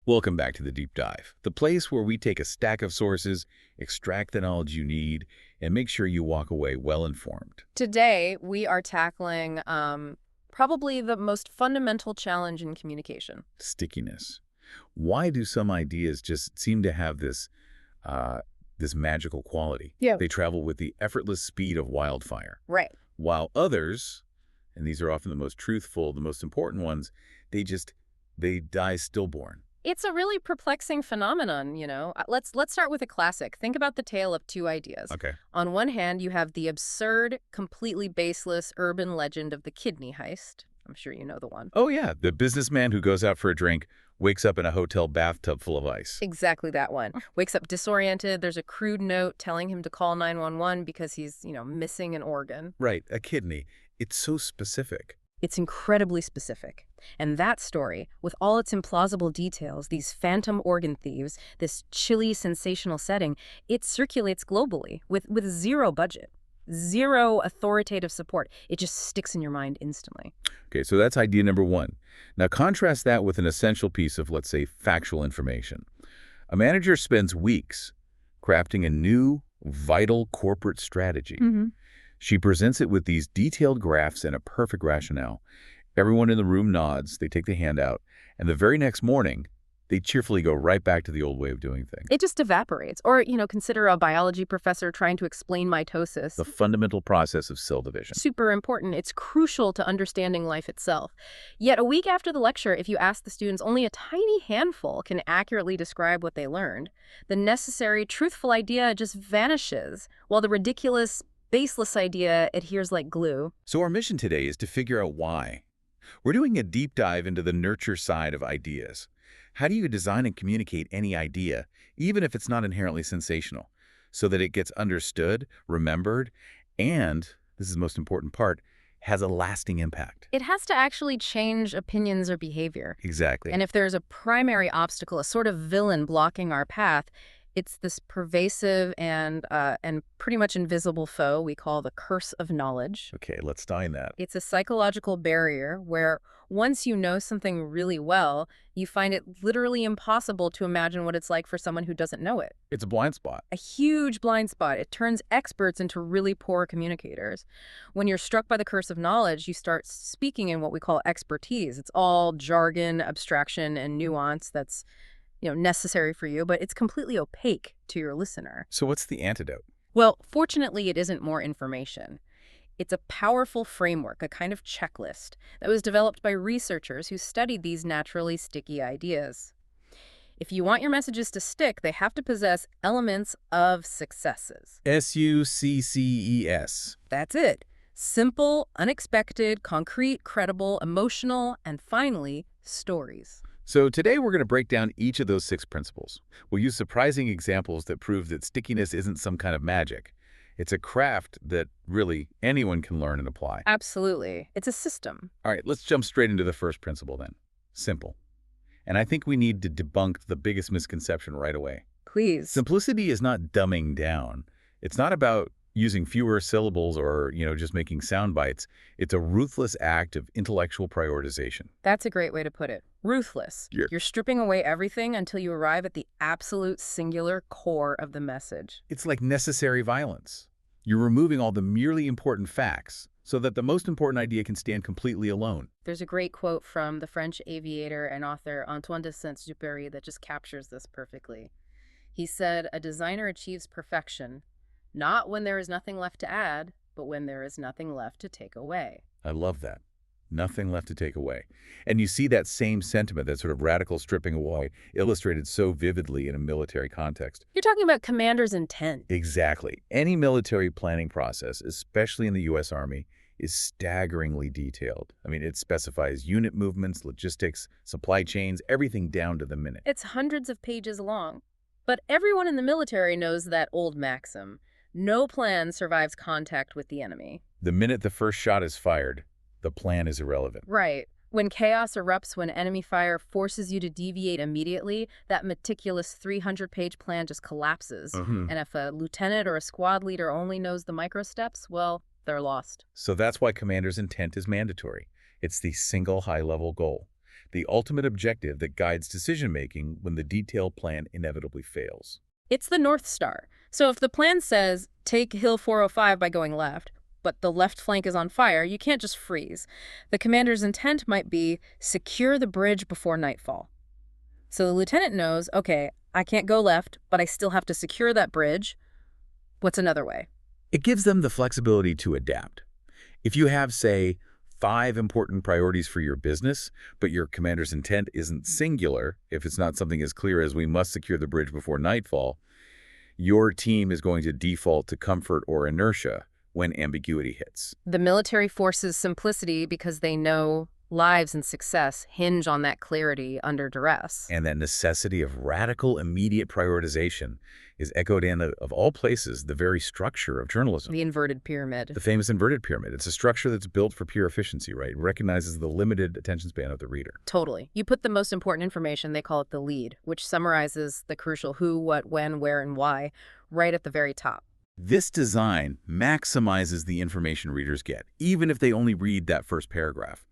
Welcome back to the Deep Dive, the place where we take a stack of sources, extract the knowledge you need, and make sure you walk away well-informed. Today, we are tackling probably the most fundamental challenge in communication. Stickiness. Why do some ideas just seem to have this magical quality? Yeah. They travel with the effortless speed of wildfire. Right. While others, and these are often the most truthful, the most important ones, they die stillborn. It's a really perplexing phenomenon, you know. Let's start with a classic. Think about the tale of two ideas. Okay. On one hand, you have the absurd, completely baseless urban legend of the Kidney Heist. I'm sure you know the one. Oh, yeah. The businessman who goes out for a drink wakes up in a hotel bathtub full of ice. Exactly that one. Wakes up disoriented. There's a crude note telling him to call 911 because he's, missing an organ. Right. A kidney. It's so specific. It's incredibly specific. And that story, with all its implausible details, these phantom organ thieves, this chilly, sensational setting, it circulates globally with zero budget, zero authoritative support. It just sticks in your mind instantly. Okay, so that's idea number one. Now contrast that with an essential piece of, let's say, factual information. A manager spends weeks crafting a new, vital corporate strategy. Mm-hmm. She presents it with these detailed graphs and a perfect rationale. Everyone in the room nods, they take the handout, and the very next morning, they cheerfully go right back to the old way of doing things. It just evaporates. Or, consider a biology professor trying to explain mitosis. The fundamental process of cell division. Super important. It's crucial to understanding life itself. Yet a week after the lecture, if you ask the students, only a tiny handful can accurately describe what they learned. The necessary, truthful idea just vanishes, while the ridiculous, baseless idea adheres like glue. So our mission today is to figure out why. We're doing a deep dive into the nurture side of ideas. How do you design and communicate any idea, even if it's not inherently sensational, so that it gets understood, remembered, and, this is the most important part, has a lasting impact? It has to actually change opinions or behavior. Exactly. And if there's a primary obstacle, a sort of villain blocking our path, it's this pervasive and pretty much invisible foe we call the curse of knowledge. Okay, let's dive that. It's a psychological barrier where once you know something really well, you find it literally impossible to imagine what it's like for someone who doesn't know it. It's a blind spot. A huge blind spot. It turns experts into really poor communicators. When you're struck by the curse of knowledge, you start speaking in what we call expertise. It's all jargon, abstraction, and nuance that's necessary for you, but it's completely opaque to your listener. So what's the antidote? Well, fortunately, it isn't more information. It's a powerful framework, a kind of checklist that was developed by researchers who studied these naturally sticky ideas. If you want your messages to stick, they have to possess elements of successes. SUCCES. That's it. Simple, unexpected, concrete, credible, emotional, and finally, stories. So today we're going to break down each of those 6 principles. We'll use surprising examples that prove that stickiness isn't some kind of magic. It's a craft that really anyone can learn and apply. Absolutely. It's a system. All right, let's jump straight into the first principle then. Simple. And I think we need to debunk the biggest misconception right away. Please. Simplicity is not dumbing down. It's not about using fewer syllables or, just making sound bites. It's a ruthless act of intellectual prioritization. That's a great way to put it. Ruthless. You're stripping away everything until you arrive at the absolute singular core of the message. It's like necessary violence. You're removing all the merely important facts so that the most important idea can stand completely alone. There's a great quote from the French aviator and author Antoine de Saint-Exupéry that just captures this perfectly. He said, "A designer achieves perfection, not when there is nothing left to add, but when there is nothing left to take away." I love that. Nothing left to take away. And you see that same sentiment, that sort of radical stripping away, illustrated so vividly in a military context. You're talking about commander's intent. Exactly. Any military planning process, especially in the U.S. Army, is staggeringly detailed. I mean, it specifies unit movements, logistics, supply chains, everything down to the minute. It's hundreds of pages long. But everyone in the military knows that old maxim: no plan survives contact with the enemy. The minute the first shot is fired, the plan is irrelevant. Right. When chaos erupts, when enemy fire forces you to deviate immediately, that meticulous 300-page plan just collapses. And if a lieutenant or a squad leader only knows the micro steps, well, they're lost. So that's why commander's intent is mandatory. It's the single high-level goal. the ultimate objective that guides decision-making when the detailed plan inevitably fails. It's the North Star. So if the plan says, take Hill 405 by going left, but the left flank is on fire, you can't just freeze. The commander's intent might be, secure the bridge before nightfall. So the lieutenant knows, okay, I can't go left, but I still have to secure that bridge. What's another way? It gives them the flexibility to adapt. If you have, say, 5 important priorities for your business, but your commander's intent isn't singular, if it's not something as clear as we must secure the bridge before nightfall, your team is going to default to comfort or inertia when ambiguity hits. The military forces simplicity because they know lives and success hinge on that clarity under duress. And that necessity of radical, immediate prioritization is echoed in, of all places, the very structure of journalism. The inverted pyramid. The famous inverted pyramid. It's a structure that's built for pure efficiency, right? It recognizes the limited attention span of the reader. Totally. You put the most important information, they call it the lead, which summarizes the crucial who, what, when, where, and why, right at the very top. This design maximizes the information readers get, even if they only read that first paragraph.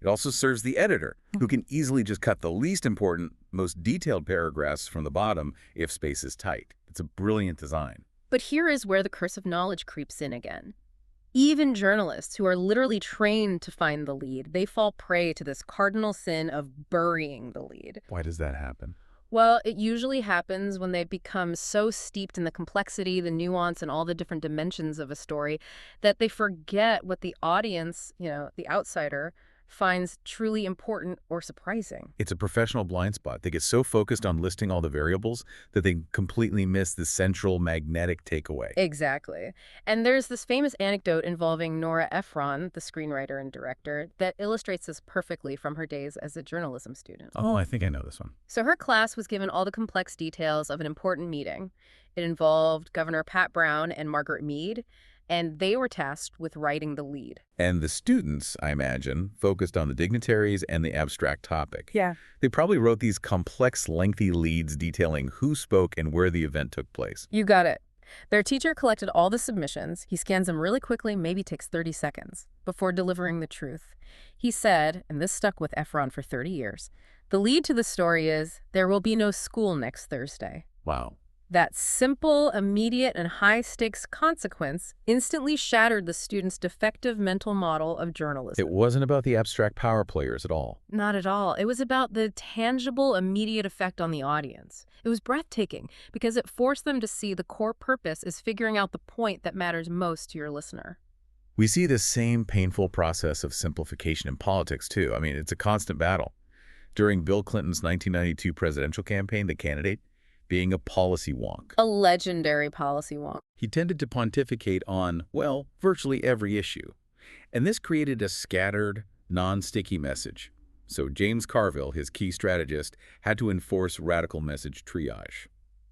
It also serves the editor, who can easily just cut the least important, most detailed paragraphs from the bottom if space is tight. It's a brilliant design. But here is where the curse of knowledge creeps in again. Even journalists who are literally trained to find the lead, they fall prey to this cardinal sin of burying the lead. Why does that happen? Well, it usually happens when they become so steeped in the complexity, the nuance, and all the different dimensions of a story that they forget what the audience, the outsider, finds truly important or surprising. It's a professional blind spot. They get so focused on listing all the variables that they completely miss the central magnetic takeaway. Exactly. And there's this famous anecdote involving Nora Ephron, the screenwriter and director, that illustrates this perfectly from her days as a journalism student. Oh, I think I know this one. So her class was given all the complex details of an important meeting. It involved Governor Pat Brown and Margaret Mead, and they were tasked with writing the lead. And the students, I imagine, focused on the dignitaries and the abstract topic. Yeah. They probably wrote these complex, lengthy leads detailing who spoke and where the event took place. You got it. Their teacher collected all the submissions. He scans them really quickly, maybe takes 30 seconds, before delivering the truth. He said, and this stuck with Ephron for 30 years, the lead to the story is, there will be no school next Thursday. Wow. That simple, immediate, and high-stakes consequence instantly shattered the students' defective mental model of journalism. It wasn't about the abstract power players at all. Not at all. It was about the tangible, immediate effect on the audience. It was breathtaking because it forced them to see the core purpose is figuring out the point that matters most to your listener. We see this same painful process of simplification in politics, too. I mean, it's a constant battle. During Bill Clinton's 1992 presidential campaign, the candidate, being a policy wonk. A legendary policy wonk. He tended to pontificate on, well, virtually every issue. And this created a scattered, non-sticky message. So James Carville, his key strategist, had to enforce radical message triage.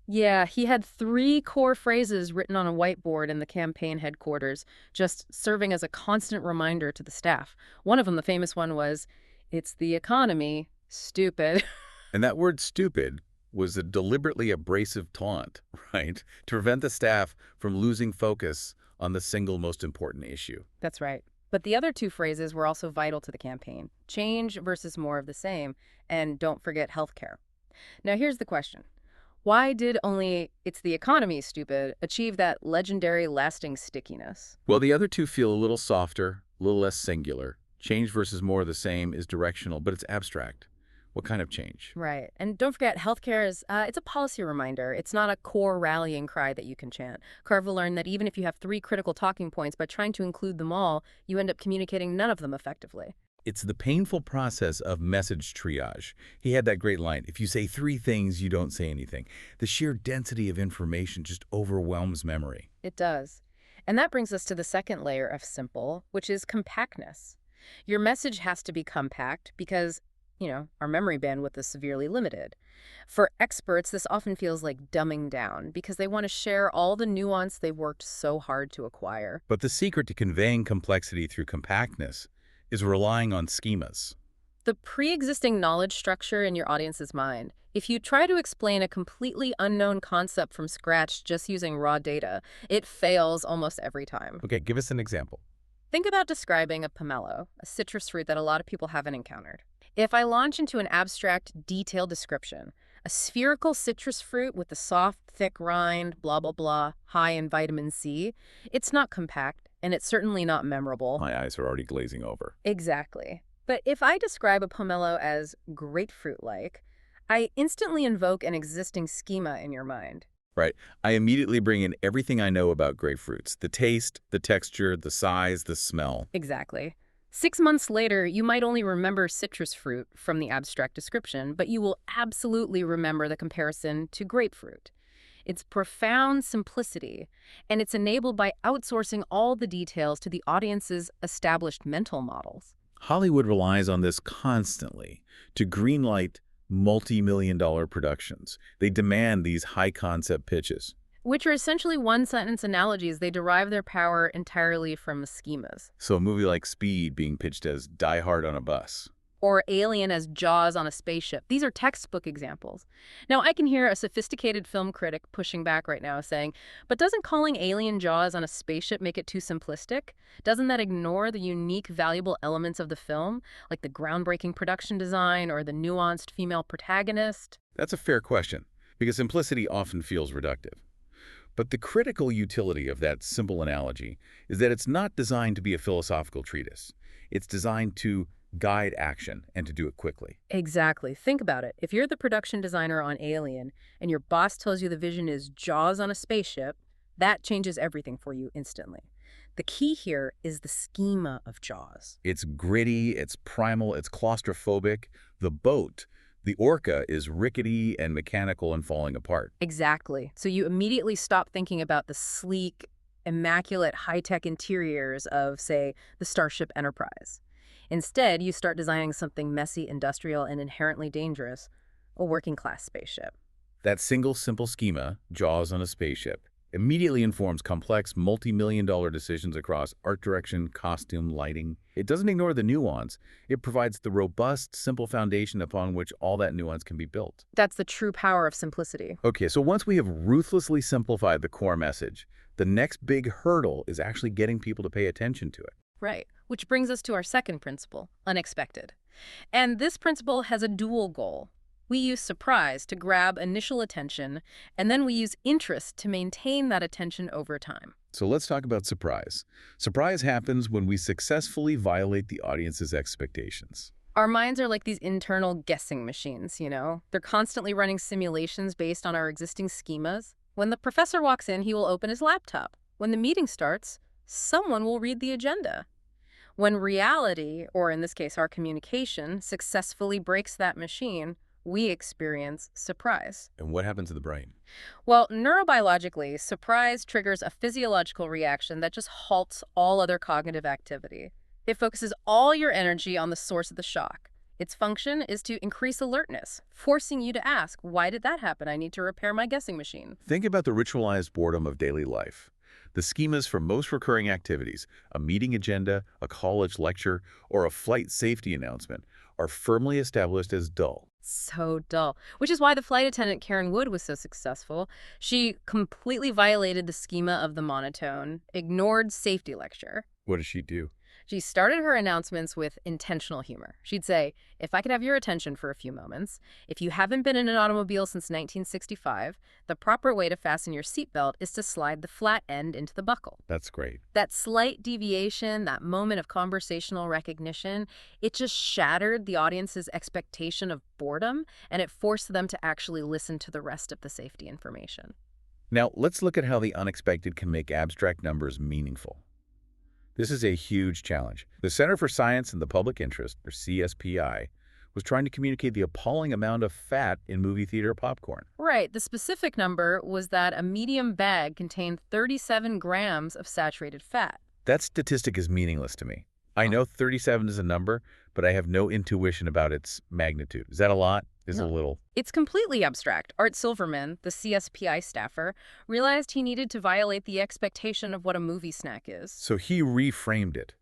Yeah, he had 3 core phrases written on a whiteboard in the campaign headquarters, just serving as a constant reminder to the staff. One of them, the famous one, was, "It's the economy, stupid." And that word stupid was a deliberately abrasive taunt, right? To prevent the staff from losing focus on the single most important issue. That's right. But the other 2 phrases were also vital to the campaign. Change versus more of the same, and don't forget healthcare. Now here's the question. Why did only "it's the economy, stupid" achieve that legendary lasting stickiness? Well, the other 2 feel a little softer, a little less singular. Change versus more of the same is directional, but it's abstract. What kind of change? Right. And don't forget, healthcare is it's a policy reminder. It's not a core rallying cry that you can chant. Carville learned that even if you have 3 critical talking points, by trying to include them all, you end up communicating none of them effectively. It's the painful process of message triage. He had that great line, if you say 3 things, you don't say anything. The sheer density of information just overwhelms memory. It does. And that brings us to the second layer of simple, which is compactness. Your message has to be compact because our memory bandwidth is severely limited. For experts, this often feels like dumbing down because they want to share all the nuance they've worked so hard to acquire. But the secret to conveying complexity through compactness is relying on schemas. The pre-existing knowledge structure in your audience's mind. If you try to explain a completely unknown concept from scratch just using raw data, it fails almost every time. Okay, give us an example. Think about describing a pomelo, a citrus fruit that a lot of people haven't encountered. If I launch into an abstract, detailed description, a spherical citrus fruit with a soft, thick rind, blah, blah, blah, high in vitamin C, it's not compact, and it's certainly not memorable. My eyes are already glazing over. Exactly. But if I describe a pomelo as grapefruit-like, I instantly invoke an existing schema in your mind. Right. I immediately bring in everything I know about grapefruits. The taste, the texture, the size, the smell. Exactly. 6 months later, you might only remember citrus fruit from the abstract description, but you will absolutely remember the comparison to grapefruit. It's profound simplicity, and it's enabled by outsourcing all the details to the audience's established mental models. Hollywood relies on this constantly to greenlight multi-million-dollar productions. They demand these high-concept pitches. Which are essentially one-sentence analogies. They derive their power entirely from schemas. So a movie like Speed being pitched as Die Hard on a bus. Or Alien as Jaws on a spaceship. These are textbook examples. Now, I can hear a sophisticated film critic pushing back right now saying, but doesn't calling Alien Jaws on a spaceship make it too simplistic? Doesn't that ignore the unique, valuable elements of the film, like the groundbreaking production design or the nuanced female protagonist? That's a fair question, because simplicity often feels reductive. But the critical utility of that simple analogy is that it's not designed to be a philosophical treatise. It's designed to guide action and to do it quickly. Exactly. Think about it. If you're the production designer on Alien and your boss tells you the vision is Jaws on a spaceship, that changes everything for you instantly. The key here is the schema of Jaws. It's gritty, it's primal, it's claustrophobic. The boat, the orca, is rickety and mechanical and falling apart. Exactly. So you immediately stop thinking about the sleek, immaculate, high-tech interiors of, say, the Starship Enterprise. Instead, you start designing something messy, industrial, and inherently dangerous, a working-class spaceship. That single simple schema, Jaws on a spaceship, immediately informs complex multi-million-dollar decisions across art direction, costume, lighting. It doesn't ignore the nuance. It provides the robust, simple foundation upon which all that nuance can be built. That's the true power of simplicity. Okay, so once we have ruthlessly simplified the core message, the next big hurdle is actually getting people to pay attention to it. Right. Which brings us to our second principle, unexpected. And this principle has a dual goal. We use surprise to grab initial attention, and then we use interest to maintain that attention over time. So let's talk about surprise. Surprise happens when we successfully violate the audience's expectations. Our minds are like these internal guessing machines, you know? They're constantly running simulations based on our existing schemas. When the professor walks in, he will open his laptop. When the meeting starts, someone will read the agenda. When reality, or in this case our communication, successfully breaks that machine, we experience surprise. And what happens to the brain? Well, neurobiologically, surprise triggers a physiological reaction that just halts all other cognitive activity. It focuses all your energy on the source of the shock. Its function is to increase alertness, forcing you to ask, why did that happen? I need to repair my guessing machine. Think about the ritualized boredom of daily life. The schemas for most recurring activities, a meeting agenda, a college lecture, or a flight safety announcement, are firmly established as dull. So dull. Which is why the flight attendant Karen Wood was so successful. She completely violated the schema of the monotone, ignored safety lecture. What does she do? She started her announcements with intentional humor. She'd say, if I could have your attention for a few moments, if you haven't been in an automobile since 1965, the proper way to fasten your seatbelt is to slide the flat end into the buckle. That's great. That slight deviation, that moment of conversational recognition, it just shattered the audience's expectation of boredom, and it forced them to actually listen to the rest of the safety information. Now, let's look at how the unexpected can make abstract numbers meaningful. This is a huge challenge. The Center for Science and the Public Interest, or CSPI, was trying to communicate the appalling amount of fat in movie theater popcorn. Right. The specific number was that a medium bag contained 37 grams of saturated fat. That statistic is meaningless to me. I know 37 is a number, but I have no intuition about its magnitude. Is that a lot? Is it a little? It's completely abstract. Art Silverman, the CSPI staffer, realized he needed to violate the expectation of what a movie snack is. So he reframed it.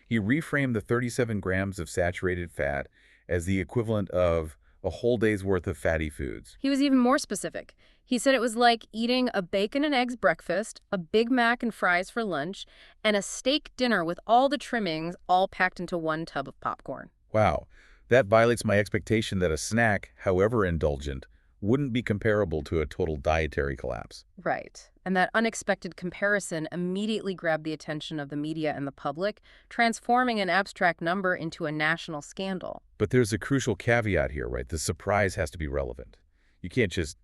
He reframed the 37 grams of saturated fat as the equivalent of a whole day's worth of fatty foods. He was even more specific. He said it was like eating a bacon and eggs breakfast, a Big Mac and fries for lunch, and a steak dinner with all the trimmings all packed into one tub of popcorn. Wow. That violates my expectation that a snack, however indulgent, wouldn't be comparable to a total dietary collapse. Right. And that unexpected comparison immediately grabbed the attention of the media and the public, transforming an abstract number into a national scandal. But there's a crucial caveat here, right? The surprise has to be relevant. You can't just,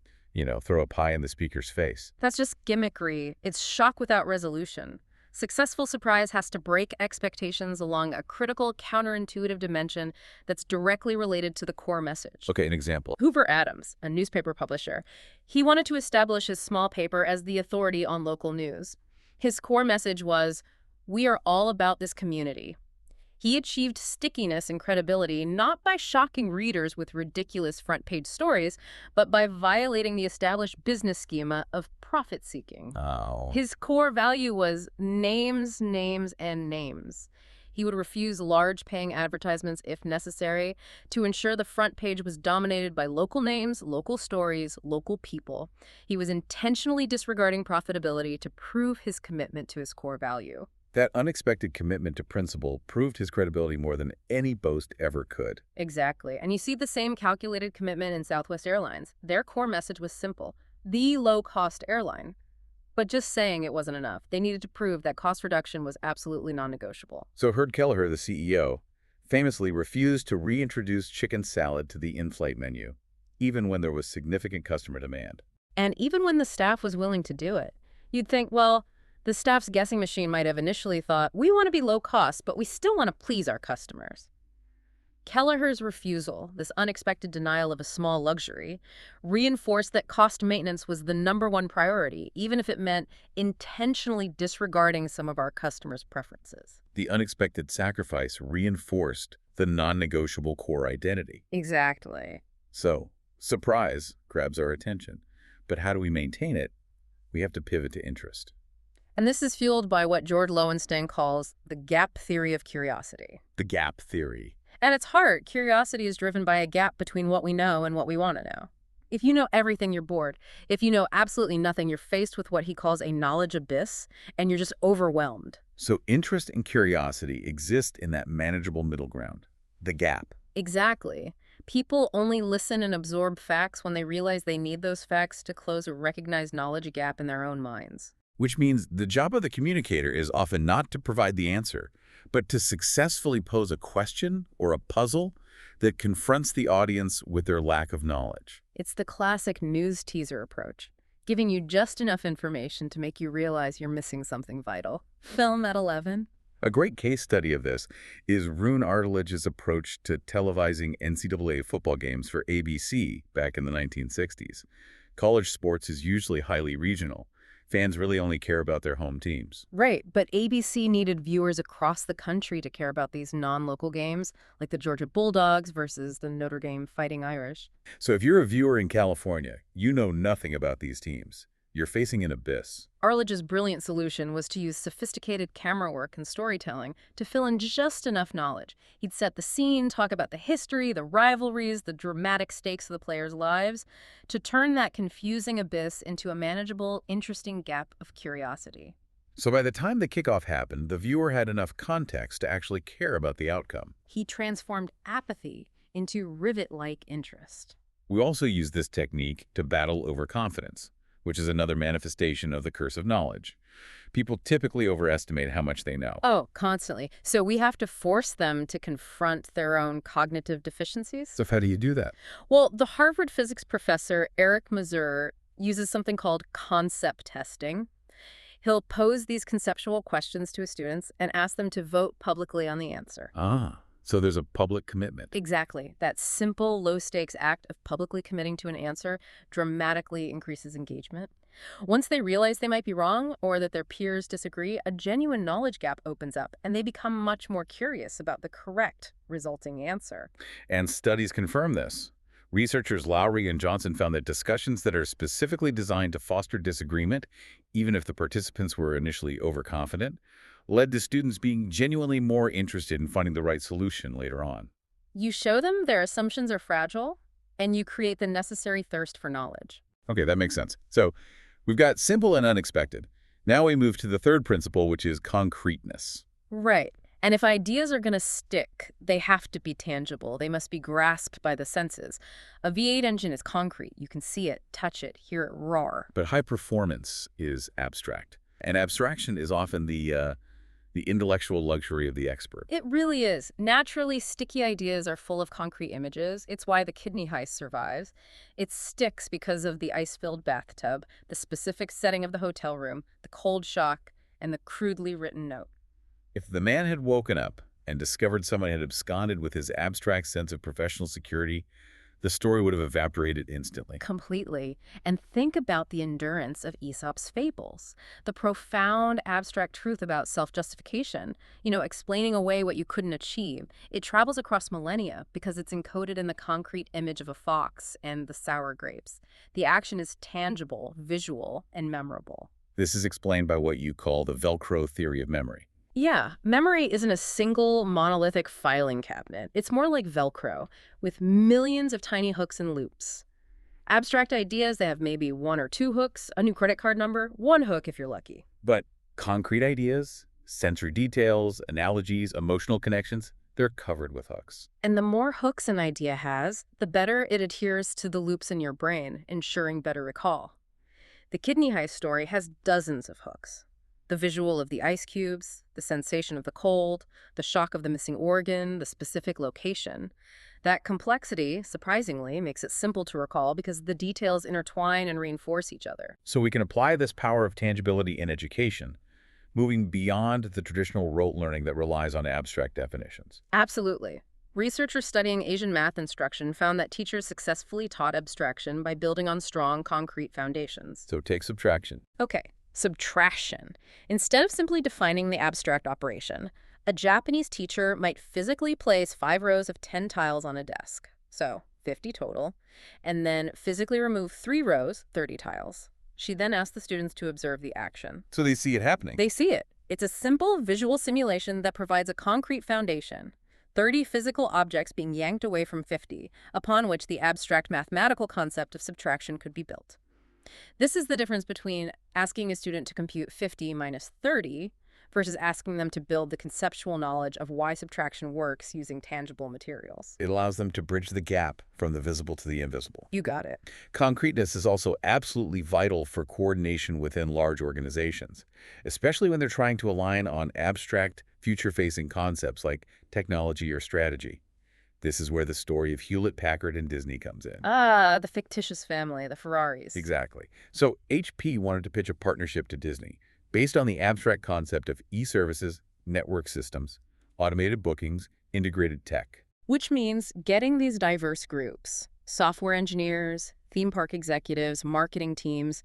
throw a pie in the speaker's face. That's just gimmickry. It's shock without resolution. Successful surprise has to break expectations along a critical, counterintuitive dimension that's directly related to the core message. Okay, an example. Hoover Adams, a newspaper publisher, he wanted to establish his small paper as the authority on local news. His core message was, "We are all about this community." He achieved stickiness and credibility not by shocking readers with ridiculous front-page stories, but by violating the established business schema of profit-seeking. Oh. His core value was names, names, and names. He would refuse large paying advertisements if necessary to ensure the front page was dominated by local names, local stories, local people. He was intentionally disregarding profitability to prove his commitment to his core value. That unexpected commitment to principle proved his credibility more than any boast ever could. Exactly. And you see the same calculated commitment in Southwest Airlines. Their core message was simple: the low-cost airline. But just saying it wasn't enough. They needed to prove that cost reduction was absolutely non-negotiable. So Herb Kelleher, the CEO, famously refused to reintroduce chicken salad to the in-flight menu, even when there was significant customer demand. And even when the staff was willing to do it, you'd think, well, the staff's guessing machine might have initially thought, we want to be low cost, but we still want to please our customers. Kelleher's refusal, this unexpected denial of a small luxury, reinforced that cost maintenance was the #1 priority, even if it meant intentionally disregarding some of our customers' preferences. The unexpected sacrifice reinforced the non-negotiable core identity. Exactly. So, surprise grabs our attention. But how do we maintain it? We have to pivot to interest. And this is fueled by what George Lowenstein calls the gap theory of curiosity. The gap theory. At its heart, curiosity is driven by a gap between what we know and what we want to know. If you know everything, you're bored. If you know absolutely nothing, you're faced with what he calls a knowledge abyss, and you're just overwhelmed. So interest and curiosity exist in that manageable middle ground, the gap. Exactly. People only listen and absorb facts when they realize they need those facts to close a recognized knowledge gap in their own minds. Which means the job of the communicator is often not to provide the answer, but to successfully pose a question or a puzzle that confronts the audience with their lack of knowledge. It's the classic news teaser approach, giving you just enough information to make you realize you're missing something vital. Film at 11. A great case study of this is Rune Artelage's approach to televising NCAA football games for ABC back in the 1960s. College sports is usually highly regional. Fans really only care about their home teams. Right, but ABC needed viewers across the country to care about these non-local games, like the Georgia Bulldogs versus the Notre Dame Fighting Irish. So if you're a viewer in California, you know nothing about these teams. You're facing an abyss. Artelage's brilliant solution was to use sophisticated camera work and storytelling to fill in just enough knowledge. He'd set the scene, talk about the history, the rivalries, the dramatic stakes of the players' lives, to turn that confusing abyss into a manageable, interesting gap of curiosity. So by the time the kickoff happened, the viewer had enough context to actually care about the outcome. He transformed apathy into rivet-like interest. We also use this technique to battle overconfidence, which is another manifestation of the curse of knowledge. People typically overestimate how much they know. Oh, constantly. So we have to force them to confront their own cognitive deficiencies? So how do you do that? Well, the Harvard physics professor Eric Mazur uses something called concept testing. He'll pose these conceptual questions to his students and ask them to vote publicly on the answer. So there's a public commitment. Exactly. That simple, low-stakes act of publicly committing to an answer dramatically increases engagement. Once they realize they might be wrong or that their peers disagree, a genuine knowledge gap opens up, and they become much more curious about the correct resulting answer. And studies confirm this. Researchers Lowry and Johnson found that discussions that are specifically designed to foster disagreement, even if the participants were initially overconfident, led to students being genuinely more interested in finding the right solution later on. You show them their assumptions are fragile, and you create the necessary thirst for knowledge. Okay, that makes sense. So we've got simple and unexpected. Now we move to the third principle, which is concreteness. Right. And if ideas are going to stick, they have to be tangible. They must be grasped by the senses. A V8 engine is concrete. You can see it, touch it, hear it roar. But high performance is abstract. And abstraction is often the intellectual luxury of the expert. It really is. Naturally, sticky ideas are full of concrete images. It's why the Kidney Heist survives. It sticks because of the ice-filled bathtub, the specific setting of the hotel room, the cold shock, and the crudely written note. If the man had woken up and discovered someone had absconded with his abstract sense of professional security, the story would have evaporated instantly. Completely. And think about the endurance of Aesop's fables, the profound abstract truth about self-justification, explaining away what you couldn't achieve. It travels across millennia because it's encoded in the concrete image of a fox and the sour grapes. The action is tangible, visual, and memorable. This is explained by what you call the Velcro theory of memory. Yeah, memory isn't a single monolithic filing cabinet. It's more like Velcro, with millions of tiny hooks and loops. Abstract ideas, they have maybe one or two hooks, a new credit card number, one hook if you're lucky. But concrete ideas, sensory details, analogies, emotional connections, they're covered with hooks. And the more hooks an idea has, the better it adheres to the loops in your brain, ensuring better recall. The Kidney Heist story has dozens of hooks. The visual of the ice cubes, the sensation of the cold, the shock of the missing organ, the specific location. That complexity, surprisingly, makes it simple to recall because the details intertwine and reinforce each other. So we can apply this power of tangibility in education, moving beyond the traditional rote learning that relies on abstract definitions. Absolutely. Researchers studying Asian math instruction found that teachers successfully taught abstraction by building on strong, concrete foundations. So take subtraction. Okay. Subtraction. Instead of simply defining the abstract operation, a Japanese teacher might physically place 5 rows of 10 tiles on a desk, so 50 total, and then physically remove 3 rows, 30 tiles. She then asked the students to observe the action. So they see it happening. They see it. It's a simple visual simulation that provides a concrete foundation. 30 physical objects being yanked away from 50, upon which the abstract mathematical concept of subtraction could be built. This is the difference between asking a student to compute 50 minus 30 versus asking them to build the conceptual knowledge of why subtraction works using tangible materials. It allows them to bridge the gap from the visible to the invisible. You got it. Concreteness is also absolutely vital for coordination within large organizations, especially when they're trying to align on abstract, future-facing concepts like technology or strategy. This is where the story of Hewlett-Packard and Disney comes in. Ah, the fictitious family, the Ferraris. Exactly. So HP wanted to pitch a partnership to Disney based on the abstract concept of e-services, network systems, automated bookings, integrated tech. Which means getting these diverse groups, software engineers, theme park executives, marketing teams,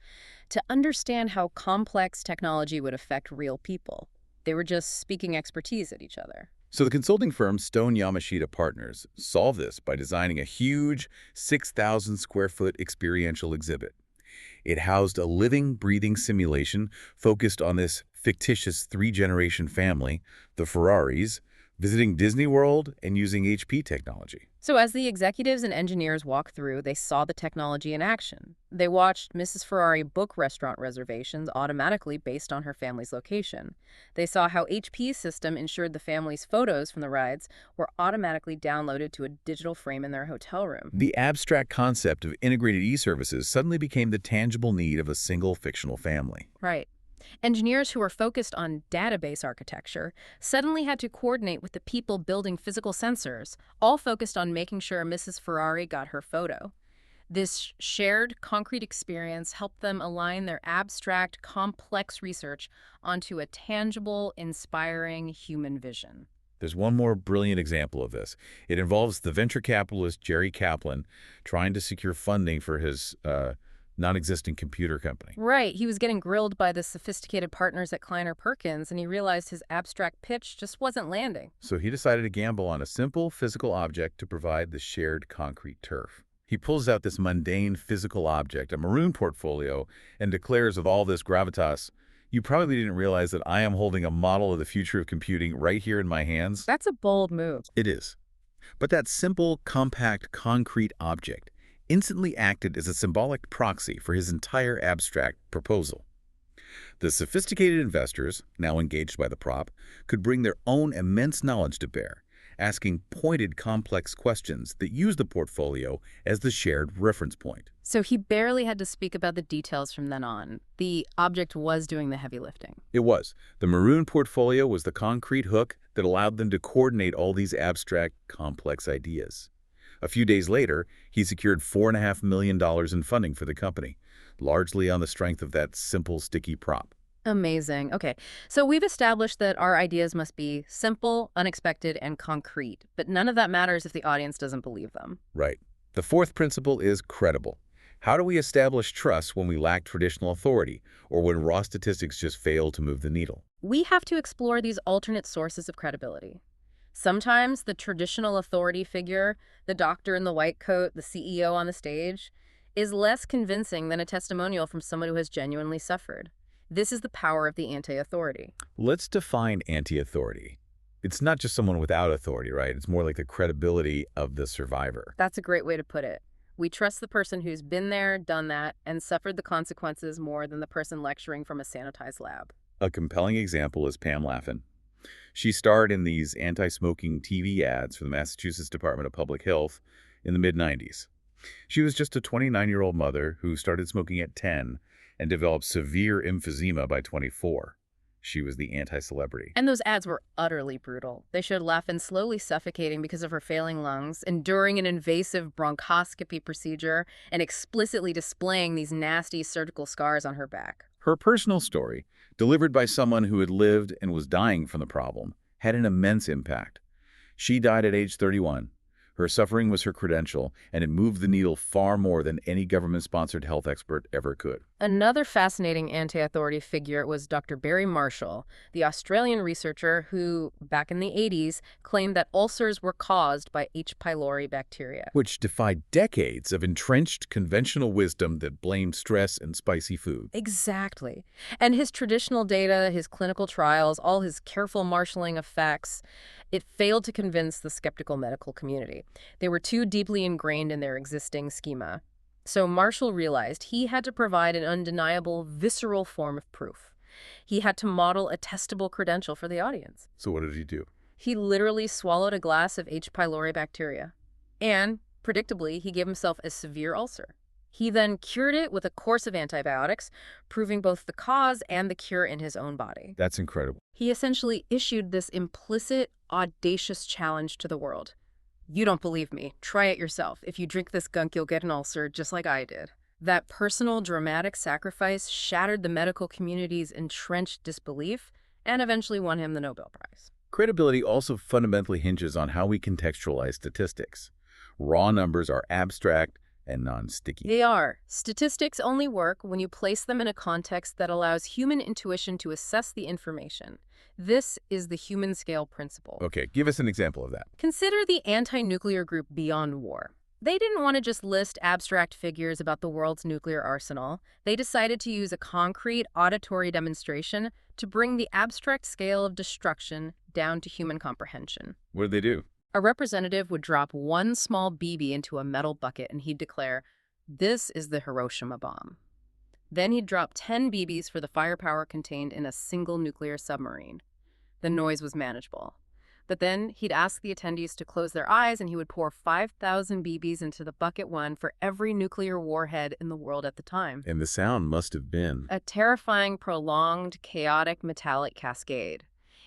to understand how complex technology would affect real people. They were just speaking expertise at each other. So the consulting firm Stone Yamashita Partners solved this by designing a huge 6,000 square foot experiential exhibit. It housed a living, breathing simulation focused on this fictitious 3-generation family, the Ferraris, visiting Disney World and using HP technology. So as the executives and engineers walked through, they saw the technology in action. They watched Mrs. Ferrari book restaurant reservations automatically based on her family's location. They saw how HP's system ensured the family's photos from the rides were automatically downloaded to a digital frame in their hotel room. The abstract concept of integrated e-services suddenly became the tangible need of a single fictional family. Right. Engineers who were focused on database architecture suddenly had to coordinate with the people building physical sensors, all focused on making sure Mrs. Ferrari got her photo. This shared, concrete experience helped them align their abstract, complex research onto a tangible, inspiring human vision. There's one more brilliant example of this. It involves the venture capitalist Jerry Kaplan trying to secure funding for his non-existent computer company. Right. He was getting grilled by the sophisticated partners at Kleiner Perkins, and he realized his abstract pitch just wasn't landing. So he decided to gamble on a simple physical object to provide the shared concrete turf. He pulls out this mundane physical object, a maroon portfolio, and declares with all this gravitas, "You probably didn't realize that I am holding a model of the future of computing right here in my hands." That's a bold move. It is. But that simple, compact, concrete object instantly acted as a symbolic proxy for his entire abstract proposal. The sophisticated investors, now engaged by the prop, could bring their own immense knowledge to bear, asking pointed, complex questions that use the portfolio as the shared reference point. So he barely had to speak about the details from then on. The object was doing the heavy lifting. It was. The maroon portfolio was the concrete hook that allowed them to coordinate all these abstract, complex ideas. A few days later, he secured $4.5 million in funding for the company, largely on the strength of that simple, sticky prop. Amazing. Okay, so we've established that our ideas must be simple, unexpected, and concrete, but none of that matters if the audience doesn't believe them. Right. The fourth principle is credible. How do we establish trust when we lack traditional authority, or when raw statistics just fail to move the needle? We have to explore these alternate sources of credibility. Sometimes the traditional authority figure, the doctor in the white coat, the CEO on the stage, is less convincing than a testimonial from someone who has genuinely suffered. This is the power of the anti-authority. Let's define anti-authority. It's not just someone without authority, right? It's more like the credibility of the survivor. That's a great way to put it. We trust the person who's been there, done that, and suffered the consequences more than the person lecturing from a sanitized lab. A compelling example is Pam Laffin. She starred in these anti-smoking TV ads for the Massachusetts Department of Public Health in the mid-90s. She was just a 29-year-old mother who started smoking at 10 and developed severe emphysema by 24. She was the anti-celebrity. And those ads were utterly brutal. They showed Laffin slowly suffocating because of her failing lungs, enduring an invasive bronchoscopy procedure, and explicitly displaying these nasty surgical scars on her back. Her personal story, delivered by someone who had lived and was dying from the problem, had an immense impact. She died at age 31. Her suffering was her credential, and it moved the needle far more than any government-sponsored health expert ever could. Another fascinating anti-authority figure was Dr. Barry Marshall, the Australian researcher who, back in the 80s, claimed that ulcers were caused by H. pylori bacteria. Which defied decades of entrenched conventional wisdom that blamed stress and spicy food. Exactly. And his traditional data, his clinical trials, all his careful marshalling of facts, it failed to convince the skeptical medical community. They were too deeply ingrained in their existing schema. So Marshall realized he had to provide an undeniable, visceral form of proof. He had to model a testable credential for the audience. So what did he do? He literally swallowed a glass of H. pylori bacteria. And, predictably, he gave himself a severe ulcer. He then cured it with a course of antibiotics, proving both the cause and the cure in his own body. That's incredible. He essentially issued this implicit, audacious challenge to the world. You don't believe me. Try it yourself. If you drink this gunk, you'll get an ulcer, just like I did. That personal, dramatic sacrifice shattered the medical community's entrenched disbelief and eventually won him the Nobel Prize. Credibility also fundamentally hinges on how we contextualize statistics. Raw numbers are abstract and non-sticky. They are. Statistics only work when you place them in a context that allows human intuition to assess the information. This is the human scale principle. Okay, give us an example of that. Consider the anti-nuclear group Beyond War. They didn't want to just list abstract figures about the world's nuclear arsenal. They decided to use a concrete auditory demonstration to bring the abstract scale of destruction down to human comprehension. What did they do? A representative would drop one small BB into a metal bucket and he'd declare, "This is the Hiroshima bomb." Then he'd drop 10 BBs for the firepower contained in a single nuclear submarine. The noise was manageable. But then he'd ask the attendees to close their eyes and he would pour 5,000 BBs into the bucket one for every nuclear warhead in the world at the time. And the sound must have been a terrifying, prolonged, chaotic, metallic cascade.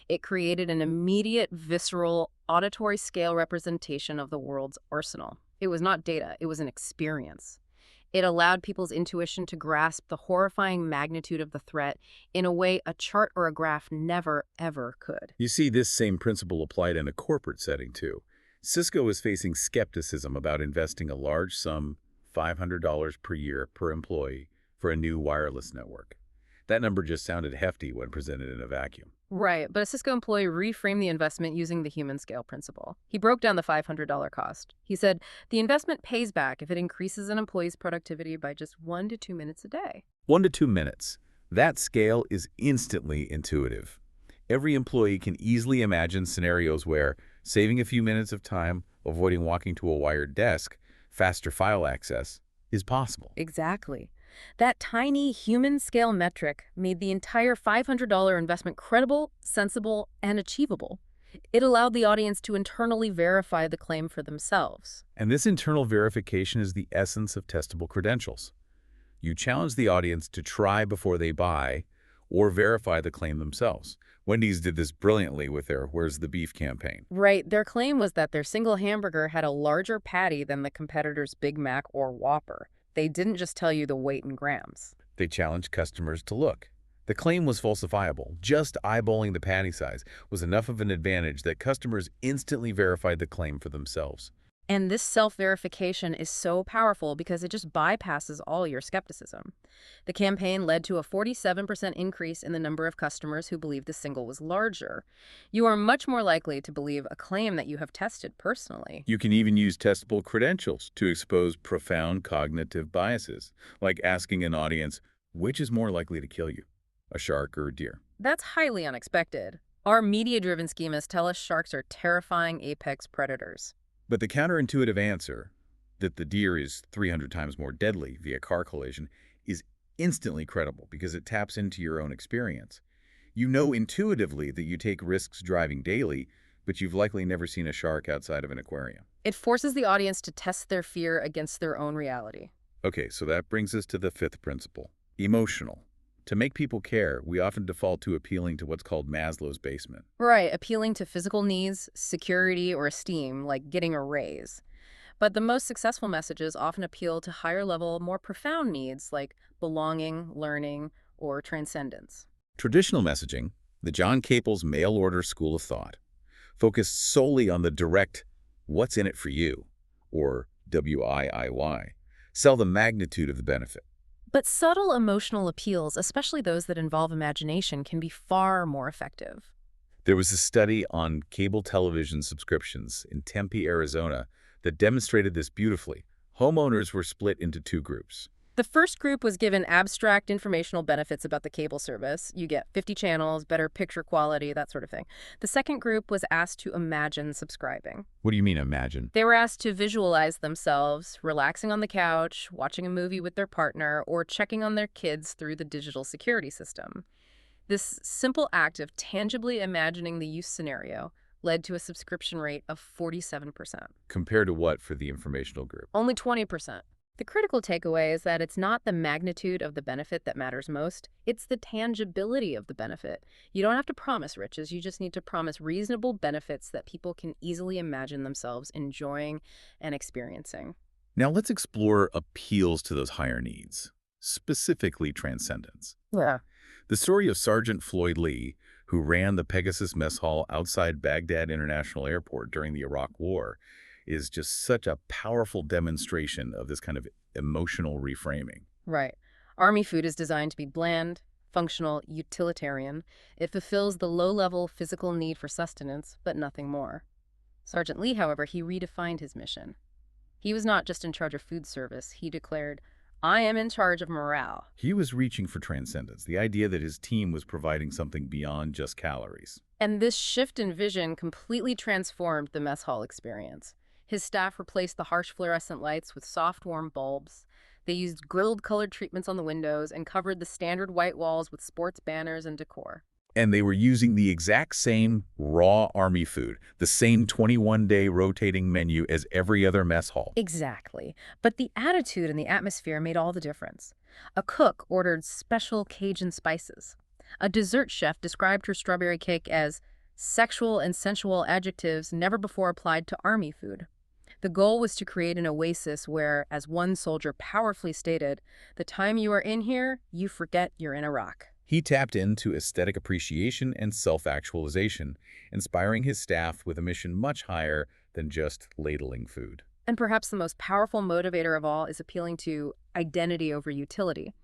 It created an immediate, visceral, auditory scale representation of the world's arsenal. It was not data, it was an experience. It allowed people's intuition to grasp the horrifying magnitude of the threat in a way a chart or a graph never, ever could. You see this same principle applied in a corporate setting, too. Cisco is facing skepticism about investing a large sum, $500 per year per employee, for a new wireless network. That number just sounded hefty when presented in a vacuum. Right, but a Cisco employee reframed the investment using the human scale principle. He broke down the $500 cost. He said, the investment pays back if it increases an employee's productivity by just 1 to 2 minutes a day. 1 to 2 minutes. That scale is instantly intuitive. Every employee can easily imagine scenarios where saving a few minutes of time, avoiding walking to a wired desk, faster file access, is possible. Exactly. That tiny human-scale metric made the entire $500 investment credible, sensible, and achievable. It allowed the audience to internally verify the claim for themselves. And this internal verification is the essence of testable credentials. You challenge the audience to try before they buy or verify the claim themselves. Wendy's did this brilliantly with their Where's the Beef campaign. Right, their claim was that their single hamburger had a larger patty than the competitor's Big Mac or Whopper. They didn't just tell you the weight in grams. They challenged customers to look. The claim was falsifiable. Just eyeballing the patty size was enough of an advantage that customers instantly verified the claim for themselves. And this self-verification is so powerful because it just bypasses all your skepticism. The campaign led to a 47% increase in the number of customers who believed the single was larger. You are much more likely to believe a claim that you have tested personally. You can even use testable credentials to expose profound cognitive biases, like asking an audience, which is more likely to kill you, a shark or a deer? That's highly unexpected. Our media-driven schemists tell us sharks are terrifying apex predators. But the counterintuitive answer, that the deer is 300 times more deadly via car collision, is instantly credible because it taps into your own experience. You know intuitively that you take risks driving daily, but you've likely never seen a shark outside of an aquarium. It forces the audience to test their fear against their own reality. Okay, so that brings us to the fifth principle, emotional. To make people care, we often default to appealing to what's called Maslow's basement. Right, appealing to physical needs, security, or esteem, like getting a raise. But the most successful messages often appeal to higher-level, more profound needs like belonging, learning, or transcendence. Traditional messaging, the John Caples mail-order school of thought, focused solely on the direct, what's in it for you, or WIIY, sell the magnitude of the benefit. But subtle emotional appeals, especially those that involve imagination, can be far more effective. There was a study on cable television subscriptions in Tempe, Arizona, that demonstrated this beautifully. Homeowners were split into two groups. The first group was given abstract informational benefits about the cable service. You get 50 channels, better picture quality, that sort of thing. The second group was asked to imagine subscribing. What do you mean, imagine? They were asked to visualize themselves relaxing on the couch, watching a movie with their partner, or checking on their kids through the digital security system. This simple act of tangibly imagining the use scenario led to a subscription rate of 47%. Compared to what for the informational group? Only 20%. The critical takeaway is that it's not the magnitude of the benefit that matters most, it's the tangibility of the benefit. You don't have to promise riches, you just need to promise reasonable benefits that people can easily imagine themselves enjoying and experiencing. Now let's explore appeals to those higher needs, specifically transcendence. Yeah. The story of Sergeant Floyd Lee, who ran the Pegasus Mess Hall outside Baghdad International Airport during the Iraq War, is just such a powerful demonstration of this kind of emotional reframing. Right. Army food is designed to be bland, functional, utilitarian. It fulfills the low-level physical need for sustenance, but nothing more. Sergeant Lee, however, he redefined his mission. He was not just in charge of food service. He declared, I am in charge of morale. He was reaching for transcendence, the idea that his team was providing something beyond just calories. And this shift in vision completely transformed the mess hall experience. His staff replaced the harsh fluorescent lights with soft, warm bulbs. They used grilled colored treatments on the windows and covered the standard white walls with sports banners and decor. And they were using the exact same raw Army food, the same 21-day rotating menu as every other mess hall. Exactly. But the attitude and the atmosphere made all the difference. A cook ordered special Cajun spices. A dessert chef described her strawberry cake as sexual and sensual adjectives never before applied to Army food. The goal was to create an oasis where, as one soldier powerfully stated, the time you are in here, you forget you're in Iraq. He tapped into aesthetic appreciation and self-actualization, inspiring his staff with a mission much higher than just ladling food. And perhaps the most powerful motivator of all is appealing to identity over utility.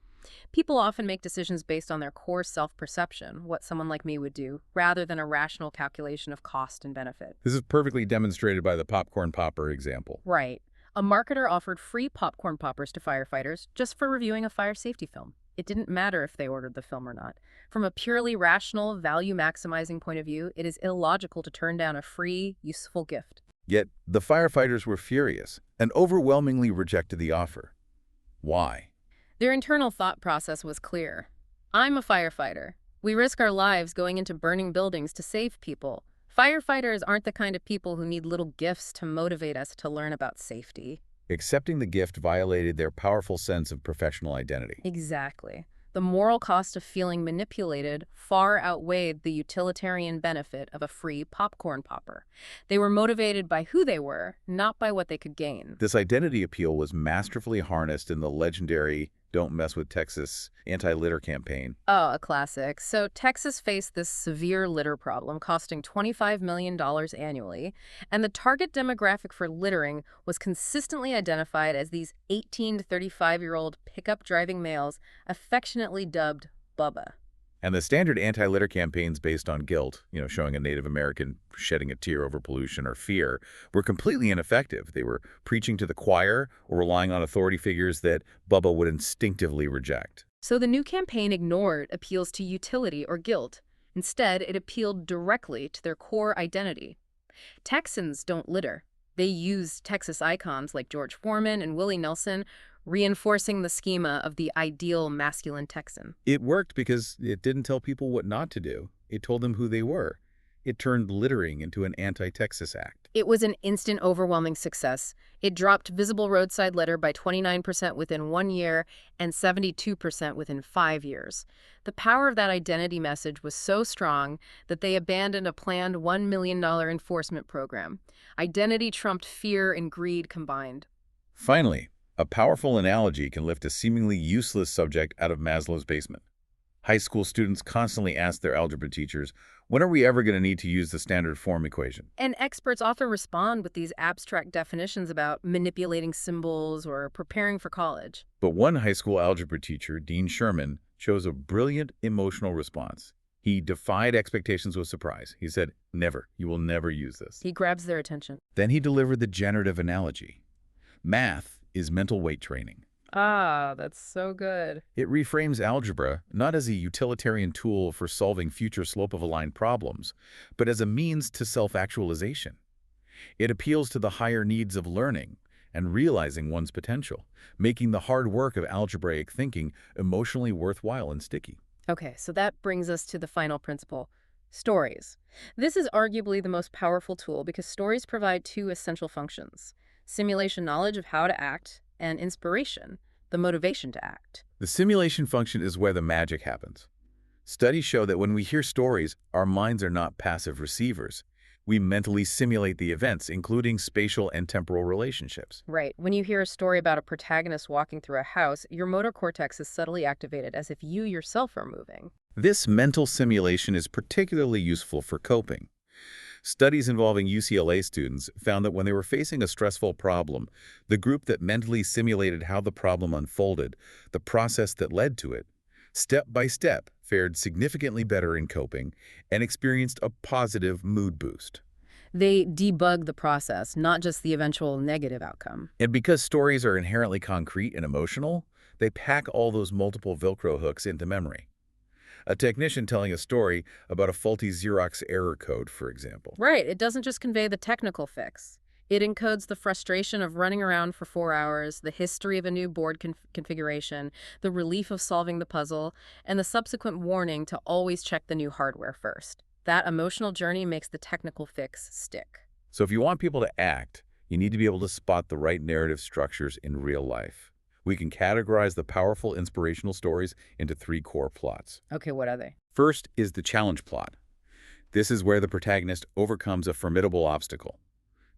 People often make decisions based on their core self-perception, what someone like me would do, rather than a rational calculation of cost and benefit. This is perfectly demonstrated by the popcorn popper example. Right. A marketer offered free popcorn poppers to firefighters just for reviewing a fire safety film. It didn't matter if they ordered the film or not. From a purely rational, value-maximizing point of view, it is illogical to turn down a free, useful gift. Yet, the firefighters were furious and overwhelmingly rejected the offer. Why? Their internal thought process was clear. I'm a firefighter. We risk our lives going into burning buildings to save people. Firefighters aren't the kind of people who need little gifts to motivate us to learn about safety. Accepting the gift violated their powerful sense of professional identity. Exactly. The moral cost of feeling manipulated far outweighed the utilitarian benefit of a free popcorn popper. They were motivated by who they were, not by what they could gain. This identity appeal was masterfully harnessed in the legendary Don't Mess with Texas anti-litter campaign. Oh, a classic. So Texas faced this severe litter problem costing $25 million annually, and the target demographic for littering was consistently identified as these 18 to 35-year-old pickup driving males, affectionately dubbed Bubba. And the standard anti-litter campaigns based on guilt, showing a Native American shedding a tear over pollution or fear, were completely ineffective. They were preaching to the choir or relying on authority figures that Bubba would instinctively reject. So the new campaign ignored appeals to utility or guilt. Instead, it appealed directly to their core identity. Texans don't litter. They use Texas icons like George Foreman and Willie Nelson, reinforcing the schema of the ideal masculine Texan. It worked because it didn't tell people what not to do. It told them who they were. It turned littering into an anti-Texas act. It was an instant, overwhelming success. It dropped visible roadside litter by 29% within 1 year and 72% within 5 years. The power of that identity message was so strong that they abandoned a planned $1 million enforcement program. Identity trumped fear and greed combined. Finally, a powerful analogy can lift a seemingly useless subject out of Maslow's basement. High school students constantly ask their algebra teachers, when are we ever going to need to use the standard form equation? And experts often respond with these abstract definitions about manipulating symbols or preparing for college. But one high school algebra teacher, Dean Sherman, chose a brilliant emotional response. He defied expectations with surprise. He said, never, you will never use this. He grabs their attention. Then he delivered the generative analogy. Math is mental weight training. Ah, that's so good. It reframes algebra not as a utilitarian tool for solving future slope-of-a-line problems, but as a means to self-actualization. It appeals to the higher needs of learning and realizing one's potential, making the hard work of algebraic thinking emotionally worthwhile and sticky. Okay, so that brings us to the final principle. Stories. This is arguably the most powerful tool because stories provide two essential functions: simulation knowledge of how to act, and inspiration, the motivation to act. The simulation function is where the magic happens. Studies show that when we hear stories, our minds are not passive receivers. We mentally simulate the events, including spatial and temporal relationships. Right. When you hear a story about a protagonist walking through a house, your motor cortex is subtly activated as if you yourself are moving. This mental simulation is particularly useful for coping. Studies involving UCLA students found that when they were facing a stressful problem, the group that mentally simulated how the problem unfolded, the process that led to it, step by step, fared significantly better in coping and experienced a positive mood boost. They debug the process, not just the eventual negative outcome. And because stories are inherently concrete and emotional, they pack all those multiple Velcro hooks into memory. A technician telling a story about a faulty Xerox error code, for example. Right. It doesn't just convey the technical fix. It encodes the frustration of running around for 4 hours, the history of a new board configuration, the relief of solving the puzzle, and the subsequent warning to always check the new hardware first. That emotional journey makes the technical fix stick. So if you want people to act, you need to be able to spot the right narrative structures in real life. We can categorize the powerful inspirational stories into 3 core plots. Okay, what are they? First is the challenge plot. This is where the protagonist overcomes a formidable obstacle.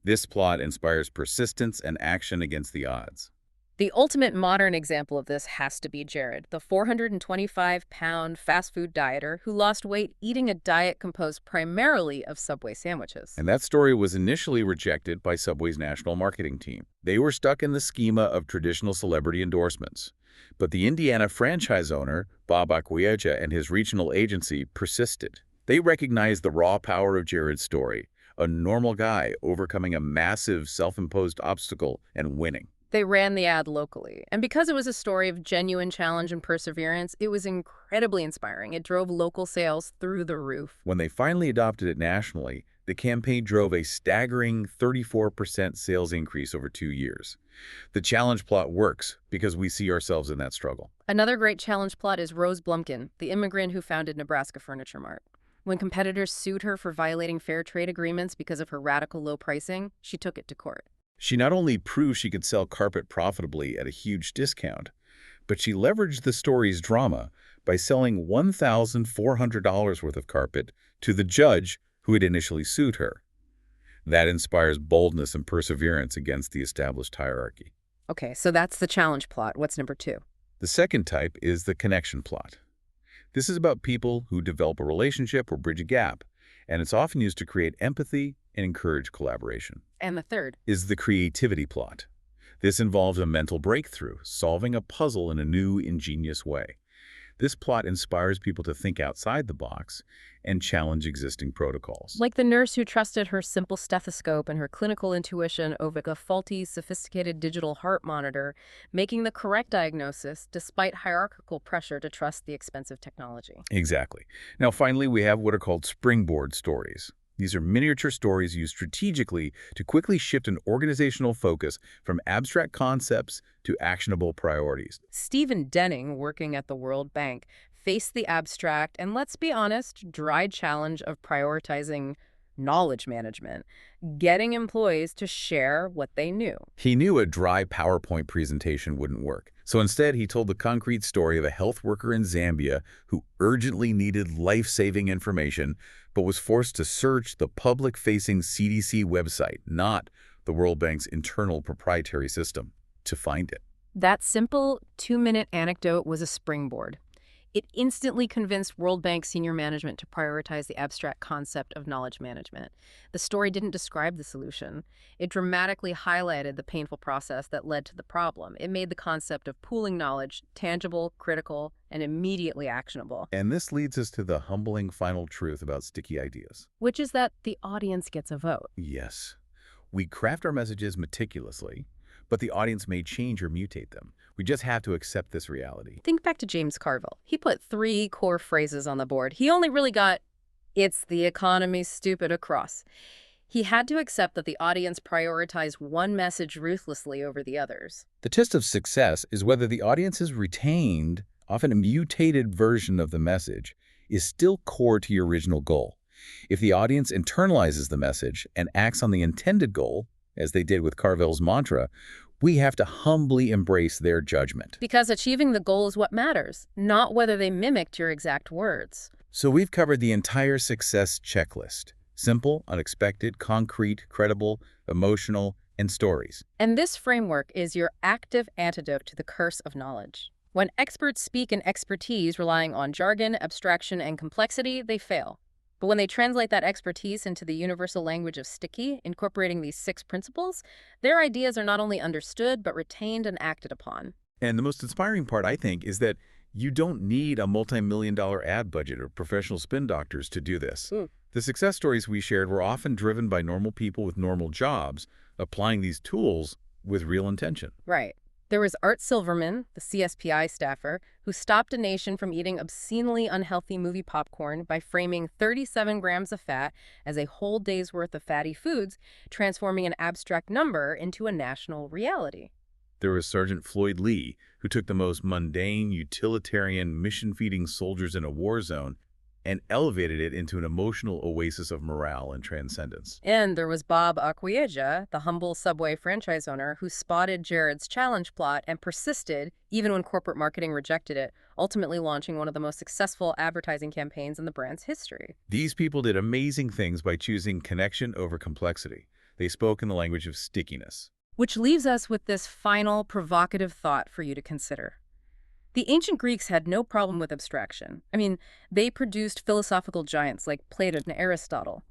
This plot inspires persistence and action against the odds. The ultimate modern example of this has to be Jared, the 425-pound fast food dieter who lost weight eating a diet composed primarily of Subway sandwiches. And that story was initially rejected by Subway's national marketing team. They were stuck in the schema of traditional celebrity endorsements. But the Indiana franchise owner, Bob Acquieja, and his regional agency persisted. They recognized the raw power of Jared's story, a normal guy overcoming a massive self-imposed obstacle and winning. They ran the ad locally, and because it was a story of genuine challenge and perseverance, it was incredibly inspiring. It drove local sales through the roof. When they finally adopted it nationally, the campaign drove a staggering 34% sales increase over 2 years. The challenge plot works because we see ourselves in that struggle. Another great challenge plot is Rose Blumkin, the immigrant who founded Nebraska Furniture Mart. When competitors sued her for violating fair trade agreements because of her radical low pricing, she took it to court. She not only proved she could sell carpet profitably at a huge discount, but she leveraged the story's drama by selling $1,400 worth of carpet to the judge who had initially sued her. That inspires boldness and perseverance against the established hierarchy. Okay, so that's the challenge plot. What's number two? The second type is the connection plot. This is about people who develop a relationship or bridge a gap, and it's often used to create empathy and encourage collaboration. And the third? Is the creativity plot. This involves a mental breakthrough, solving a puzzle in a new, ingenious way. This plot inspires people to think outside the box and challenge existing protocols. Like the nurse who trusted her simple stethoscope and her clinical intuition over a faulty, sophisticated digital heart monitor, making the correct diagnosis despite hierarchical pressure to trust the expensive technology. Exactly. Now, finally, we have what are called springboard stories. These are miniature stories used strategically to quickly shift an organizational focus from abstract concepts to actionable priorities. Stephen Denning, working at the World Bank, faced the abstract and, let's be honest, dry challenge of prioritizing knowledge management, getting employees to share what they knew. He knew a dry PowerPoint presentation wouldn't work. So instead, he told the concrete story of a health worker in Zambia who urgently needed life-saving information, but was forced to search the public-facing CDC website, not the World Bank's internal proprietary system, to find it. That simple 2-minute anecdote was a springboard. It instantly convinced World Bank senior management to prioritize the abstract concept of knowledge management. The story didn't describe the solution. It dramatically highlighted the painful process that led to the problem. It made the concept of pooling knowledge tangible, critical, and immediately actionable. And this leads us to the humbling final truth about sticky ideas. Which is that the audience gets a vote. Yes. We craft our messages meticulously, but the audience may change or mutate them. We just have to accept this reality. Think back to James Carville. He put 3 core phrases on the board. He only really got, "It's the economy, stupid," across. He had to accept that the audience prioritized one message ruthlessly over the others. The test of success is whether the audience's retained, often a mutated version of the message is still core to your original goal. If the audience internalizes the message and acts on the intended goal, as they did with Carville's mantra, we have to humbly embrace their judgment. Because achieving the goal is what matters, not whether they mimicked your exact words. So we've covered the entire success checklist. Simple, unexpected, concrete, credible, emotional, and stories. And this framework is your active antidote to the curse of knowledge. When experts speak in expertise relying on jargon, abstraction, and complexity, they fail. But when they translate that expertise into the universal language of sticky, incorporating these 6 principles, their ideas are not only understood, but retained and acted upon. And the most inspiring part, I think, is that you don't need a multi-million-dollar ad budget or professional spin doctors to do this. The success stories we shared were often driven by normal people with normal jobs, applying these tools with real intention. Right. There was Art Silverman, the CSPI staffer, who stopped a nation from eating obscenely unhealthy movie popcorn by framing 37 grams of fat as a whole day's worth of fatty foods, transforming an abstract number into a national reality. There was Sergeant Floyd Lee, who took the most mundane, utilitarian, mission-feeding soldiers in a war zone and elevated it into an emotional oasis of morale and transcendence. And there was Bob Acquieja, the humble Subway franchise owner, who spotted Jared's challenge plot and persisted, even when corporate marketing rejected it, ultimately launching one of the most successful advertising campaigns in the brand's history. These people did amazing things by choosing connection over complexity. They spoke in the language of stickiness. Which leaves us with this final provocative thought for you to consider. The ancient Greeks had no problem with abstraction. I mean, they produced philosophical giants like Plato and Aristotle.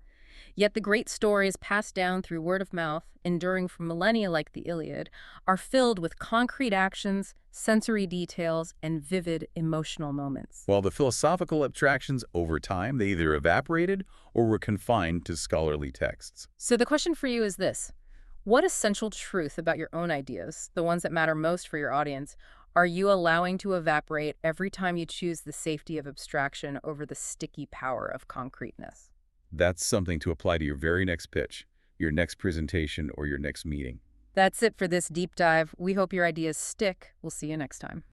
Yet the great stories passed down through word of mouth, enduring for millennia like the Iliad, are filled with concrete actions, sensory details, and vivid emotional moments. While the philosophical abstractions, over time, they either evaporated or were confined to scholarly texts. So the question for you is this. What essential truth about your own ideas, the ones that matter most for your audience, are you allowing to evaporate every time you choose the safety of abstraction over the sticky power of concreteness? That's something to apply to your very next pitch, your next presentation, or your next meeting. That's it for this deep dive. We hope your ideas stick. We'll see you next time.